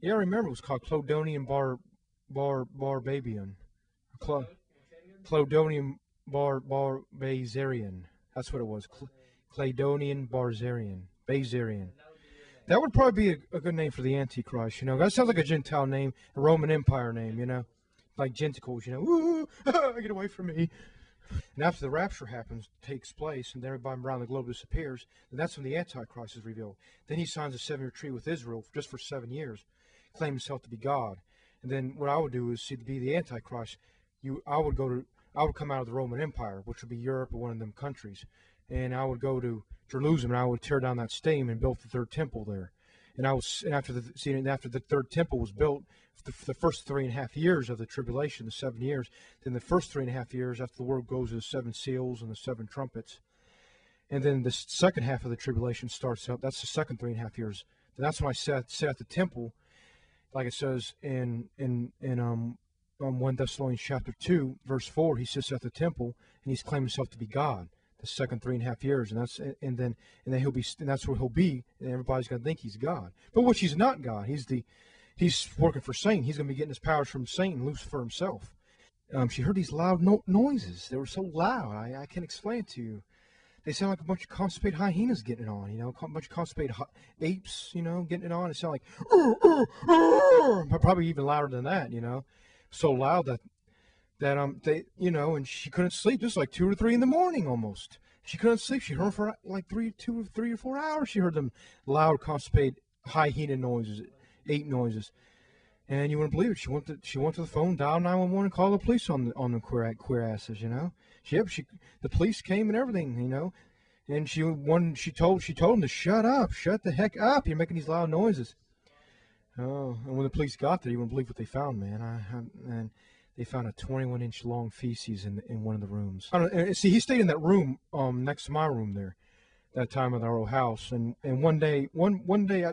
Yeah, I remember it was called Clodonium barbabian. Cl- Clodonium barbazarian. That's what it was. Cladonian barzarian. Bazarian. That would probably be a good name for the Antichrist, you know. That sounds like a Gentile name, a Roman Empire name, you know. Like genticles, you know. Ooh, get away from me. And after the rapture happens, takes place, and everybody around the globe disappears, then that's when the Antichrist is revealed. Then he signs a 7-year treaty with Israel just for 7 years, claim himself to be God. And then what I would do is see to be the Antichrist, I would come out of the Roman Empire, which would be Europe or one of them countries, and I would go to Jerusalem and I would tear down that stone and build the third temple there. And after the third temple was built, the first 3.5 years of the tribulation, the 7 years, then the first 3.5 years after the word goes to the 7 seals and the 7 trumpets, and then the second half of the tribulation starts up. That's the second 3.5 years. And that's when I set at the temple, like it says in 1 Thessalonians chapter 2 verse 4. He sits at the temple and he's claimed himself to be God. The second 3.5 years, and then that's where he'll be, and everybody's gonna think he's God. But which he's not God. He's working for Satan. He's gonna be getting his powers from Satan, Lucifer himself. She heard these loud noises. They were so loud. I can't explain it to you. They sound like a bunch of constipated hyenas getting it on, you know, a bunch of constipated apes, you know, getting it on. It sounded like, probably even louder than that, you know, so loud that they, you know, and she couldn't sleep. Just like 2 or 3 in the morning almost. She couldn't sleep. She heard them for like 3 or 4 hours. She heard them loud, constipated, hyena noises, ape noises. And you wouldn't believe it. She went to the phone, dialed 911, and called the police on the queer asses. You know. The police came and everything. You know. And she told them to shut up, shut the heck up. You're making these loud noises. Oh, and when the police got there, you wouldn't believe what they found, man. And they found a 21-inch long feces in one of the rooms. See, he stayed in that room next to my room there that time of our old house. And one day,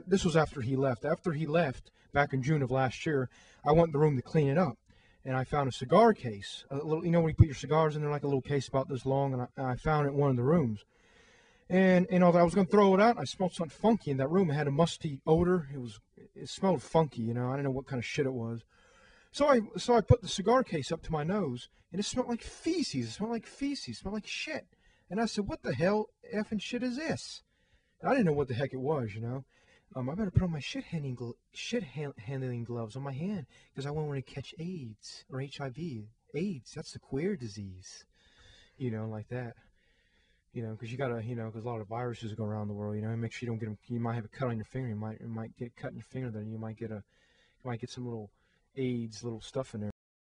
this was after he left. After he left, back in June of last year, I went in the room to clean it up, and I found a cigar case. A little, you know, when you put your cigars in there, like a little case about this long, and I found it in one of the rooms. And you know, I was gonna throw it out. And I smelled something funky in that room. It had a musty odor. It smelled funky. You know, I didn't know what kind of shit it was. So I put the cigar case up to my nose, and it smelled like feces. It smelled like feces. It smelled like shit. And I said, "What the hell effing shit is this?" And I didn't know what the heck it was, you know. I better put on my shit handling gloves on my hand because I won't want to catch AIDS or HIV. AIDS, that's the queer disease, you know, like that. You know, because you gotta, you know, because a lot of viruses go around the world. You know, make sure you don't get them. You might have a cut on your finger. You might get cut in your finger. Then you might get some little AIDS, little stuff in there.